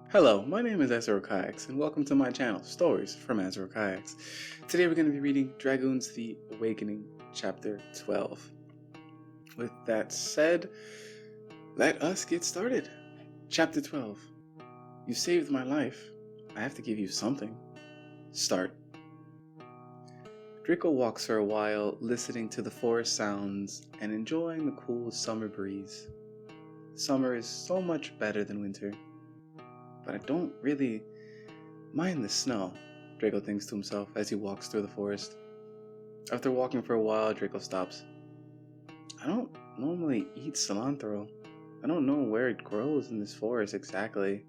Hello, my name is Ezra Kayaks, and welcome to my channel, Stories from Ezra Kayaks. Today we're going to be reading Dragoons The Awakening, Chapter 12. With that said, let us get started. Chapter 12. You saved my life. I have to give you something. Start. Drako walks for a while, listening to the forest sounds and enjoying the cool summer breeze. Summer is so much better than winter. But I don't really mind the snow, Drako thinks to himself as he walks through the forest. After walking for a while, Drako stops. I don't normally eat cilantro. I don't know where it grows in this forest exactly.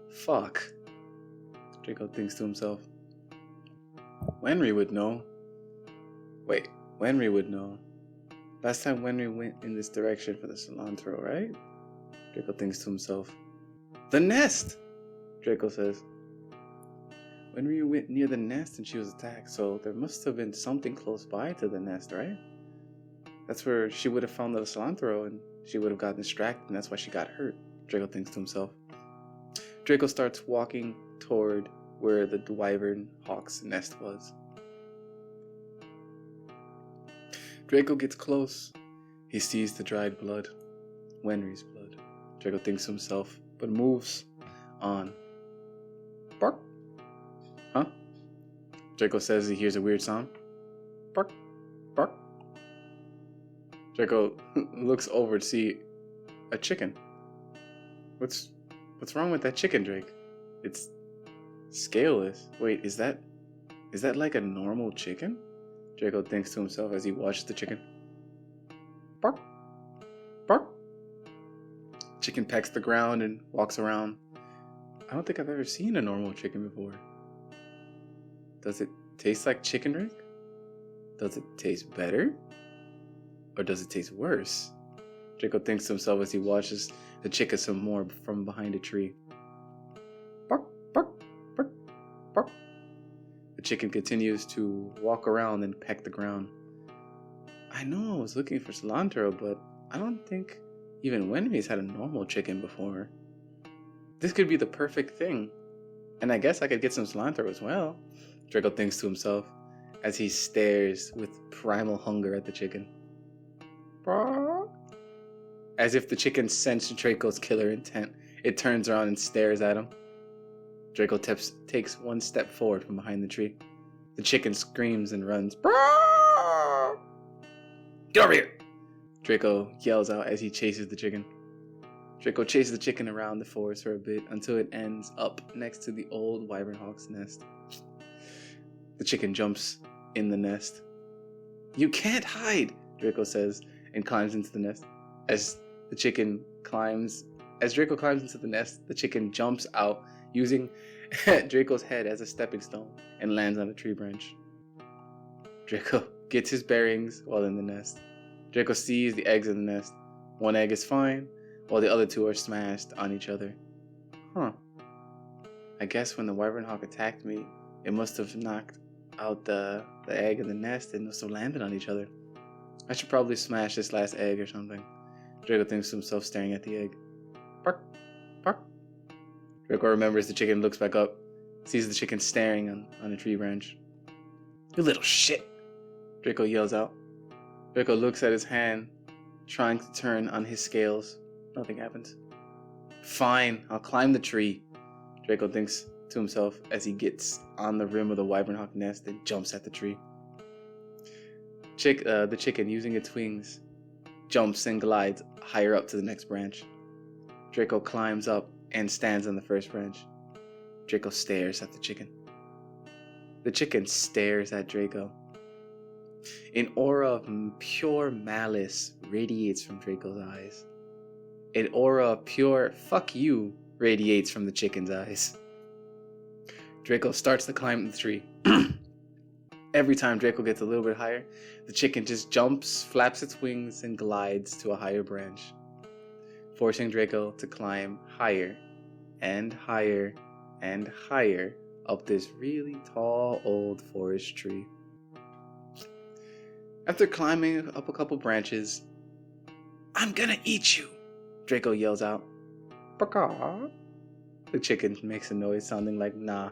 Fuck, Drako thinks to himself. Wenry would know. Wait, Wenry would know. Last time Wenry went in this direction for the cilantro, right? Drako thinks to himself. The nest! Drako says. Wenry went near the nest and she was attacked, so there must have been something close by to the nest, right? That's where she would have found the cilantro and she would have gotten distracted and that's why she got hurt, Drako thinks to himself. Drako starts walking toward where the wyvern hawk's nest was. Drako gets close. He sees the dried blood. Wenry's blood. Drako thinks to himself, but moves on. Bark. Huh? Drako says he hears a weird sound. Bark. Bark. Drako looks over to see a chicken. What's wrong with that chicken, Drake? It's scaleless. Wait, is that like a normal chicken? Drako thinks to himself as he watches the chicken. Bark. Bark. Chicken pecks the ground and walks around. I don't think I've ever seen a normal chicken before. Does it taste like chicken, Drake? Does it taste better? Or does it taste worse? Drako thinks to himself as he watches the chicken some more from behind a tree. Bark, bark, bark, bark. The chicken continues to walk around and peck the ground. I know I was looking for cilantro, but I don't think even Wenry's had a normal chicken before. This could be the perfect thing. And I guess I could get some cilantro as well, Drako thinks to himself as he stares with primal hunger at the chicken. As if the chicken sensed Draco's killer intent, it turns around and stares at him. Drako takes one step forward from behind the tree. The chicken screams and runs. Get over here! Drako yells out as he chases the chicken. Drako chases the chicken around the forest for a bit until it ends up next to the old wyvern hawk's nest. The chicken jumps in the nest. You can't hide, Drako says and climbs into the nest. As Drako climbs into the nest, the chicken jumps out using Draco's head as a stepping stone and lands on a tree branch. Drako gets his bearings while in the nest. Drako sees the eggs in the nest. One egg is fine, while the other two are smashed on each other. Huh. I guess when the wyvern hawk attacked me, it must have knocked out the egg in the nest and must have landed on each other. I should probably smash this last egg or something. Drako thinks to himself, staring at the egg. Bark, bark. Drako remembers the chicken, looks back up, sees the chicken staring on a tree branch. You little shit, Drako yells out. Drako looks at his hand, trying to turn on his scales. Nothing happens. Fine, I'll climb the tree, Drako thinks to himself as he gets on the rim of the wyvern hawk nest and jumps at the tree. The chicken, using its wings, jumps and glides higher up to the next branch. Drako climbs up and stands on the first branch. Drako stares at the chicken. The chicken stares at Drako. An aura of pure malice radiates from Draco's eyes. An aura of pure fuck you radiates from the chicken's eyes. Drako starts to climb the tree. Every time Drako gets a little bit higher, the chicken just jumps, flaps its wings, and glides to a higher branch, forcing Drako to climb higher and higher and higher up this really tall old forest tree. After climbing up a couple branches, I'm gonna eat you, Drako yells out. Baka. The chicken makes a noise sounding like nah.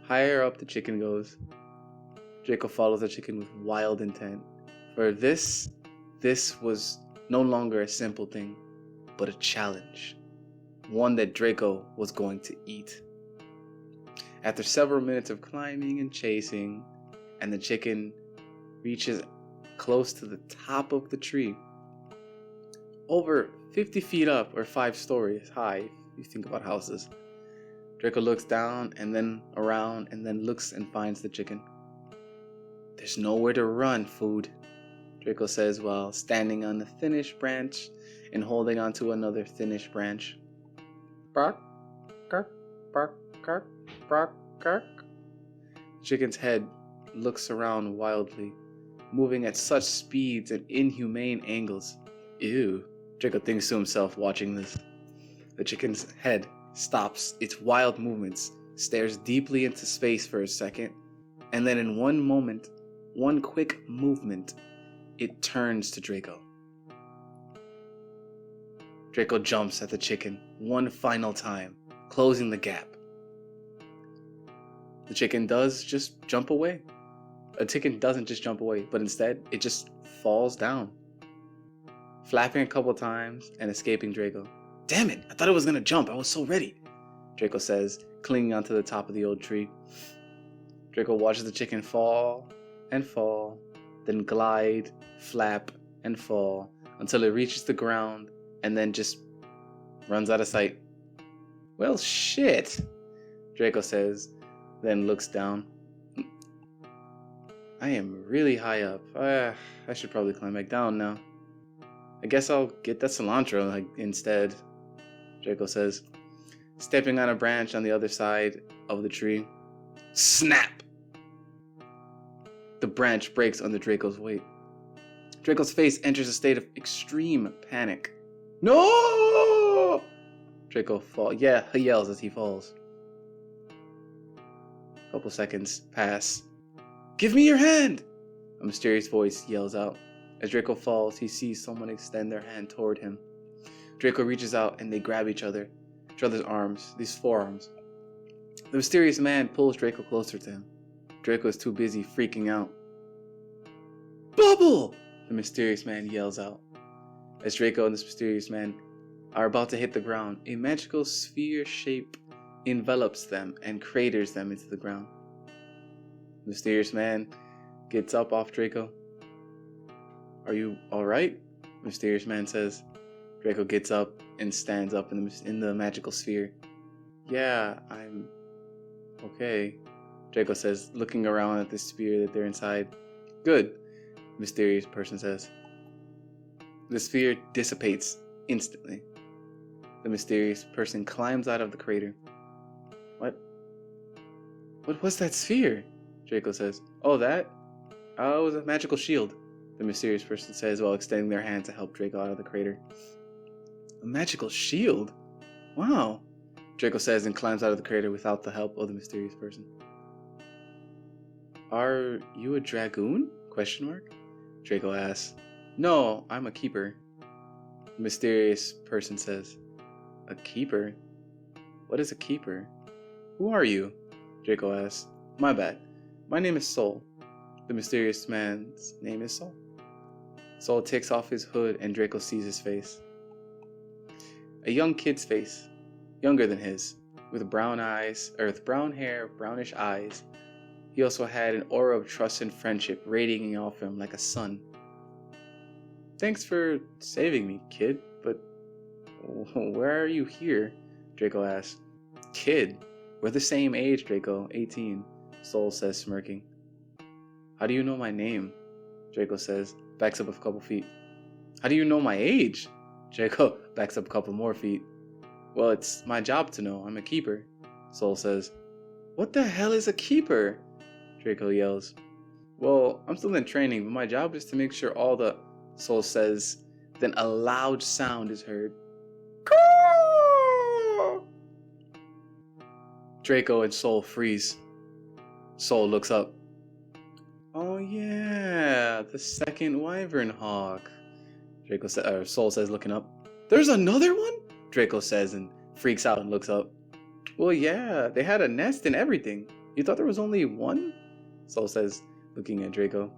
Higher up the chicken goes. Draco follows the chicken with wild intent. For this was no longer a simple thing, but a challenge. One that Draco was going to eat. After several minutes of climbing and chasing, and the chicken reaches close to the top of the tree, over 50 feet up or 5 stories high, if you think about houses. Draco looks down and then around and then looks and finds the chicken. There's nowhere to run, food, Draco says while standing on the thinnish branch and holding onto another thinnish branch. Bark, bark, bark, bark, bark, bark. The chicken's head looks around wildly, moving at such speeds and inhumane angles. Ew, Draco thinks to himself watching this. The chicken's head stops its wild movements, stares deeply into space for a second, and then in one moment, one quick movement, it turns to Draco. Draco jumps at the chicken one final time, closing the gap. The chicken does just jump away. A chicken doesn't just jump away, but instead it just falls down, flapping a couple times and escaping Draco. Damn it, I thought it was gonna jump, I was so ready, Draco says, clinging onto the top of the old tree. Draco watches the chicken fall and fall, then glide, flap, and fall until it reaches the ground and then just runs out of sight. Well, shit, Draco says, then looks down. I am really high up. I should probably climb back down now. I guess I'll get that cilantro instead, Draco says, stepping on a branch on the other side of the tree. Snap! The branch breaks under Draco's weight. Draco's face enters a state of extreme panic. No! Draco falls. Yeah, he yells as he falls. A couple seconds pass. Give me your hand! A mysterious voice yells out. As Draco falls, he sees someone extend their hand toward him. Draco reaches out and they grab each other's arms, these forearms. The mysterious man pulls Draco closer to him. Draco is too busy freaking out. Bubble! The mysterious man yells out. As Draco and this mysterious man are about to hit the ground, a magical sphere shape envelops them and craters them into the ground. The mysterious man gets up off Draco. Are you alright? The mysterious man says. Draco gets up and stands up in the magical sphere. Yeah, I'm okay, Draco says, looking around at the sphere that they're inside. Good, the mysterious person says. The sphere dissipates instantly. The mysterious person climbs out of the crater. What was that sphere? Draco says. Oh, that? Oh, it was a magical shield, the mysterious person says while extending their hand to help Draco out of the crater. A magical shield? Wow, Draco says and climbs out of the crater without the help of the mysterious person. Are you a dragoon? ? Draco asks. No, I'm a keeper, the mysterious person says. A keeper? What is a keeper? Who are you? Draco asks. My bad. My name is Soul. The mysterious man's name is Soul. Soul takes off his hood and Draco sees his face. A young kid's face, younger than his, with brown eyes, or with brown hair, brownish eyes. He also had an aura of trust and friendship radiating off him like a sun. Thanks for saving me, kid, but where are you here? Draco asks. Kid? We're the same age, Draco, 18, Soul says, smirking. How do you know my name? Draco says, backs up a couple feet. How do you know my age? Draco backs up a couple more feet. Well, it's my job to know. I'm a keeper, Soul says. What the hell is a keeper? Draco yells. Well, I'm still in training, but my job is to make sure all the... Soul says. Then a loud sound is heard. Draco and Soul freeze. Soul looks up. Oh yeah, the second wyvern hawk. Soul says, looking up. There's another one? Draco says and freaks out and looks up. Well, yeah, they had a nest and everything. You thought there was only one? Soul says, looking at Draco.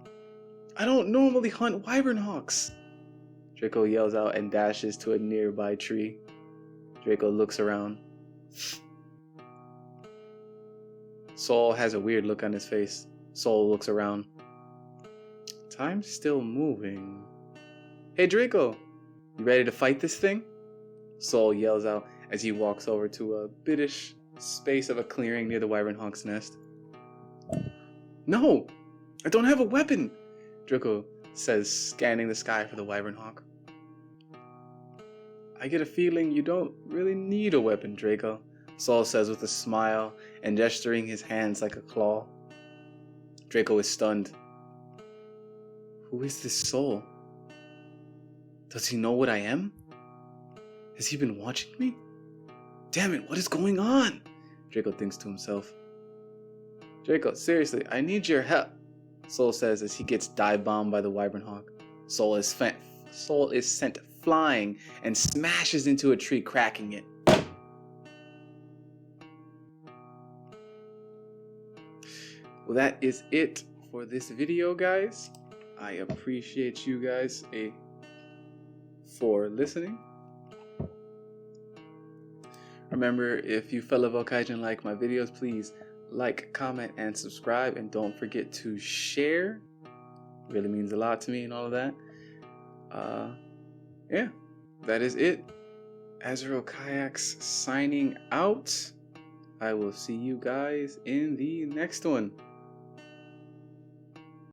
I don't normally hunt wyvern hawks. Draco yells out and dashes to a nearby tree. Draco looks around. Soul has a weird look on his face. Soul looks around. Time's still moving. Hey Draco, you ready to fight this thing? Soul yells out as he walks over to a bitish space of a clearing near the wyvern hawk's nest. No, I don't have a weapon, Draco says, scanning the sky for the wyvern hawk. I get a feeling you don't really need a weapon, Draco, Soul says with a smile and gesturing his hands like a claw. Draco is stunned. Who is this Soul? Does he know what I am? Has he been watching me? Damn it, what is going on? Draco thinks to himself. Draco, seriously, I need your help, Soul says as he gets dive bombed by the wyvern hawk. Soul is sent flying and smashes into a tree, cracking it. Well, that is it for this video, guys. I appreciate you guys for listening. Remember, if you fellow Volkaijin like my videos, please like, comment, and subscribe. And don't forget to share. It really means a lot to me and all of that. Yeah, that is it. Azrael Kayaks signing out. I will see you guys in the next one.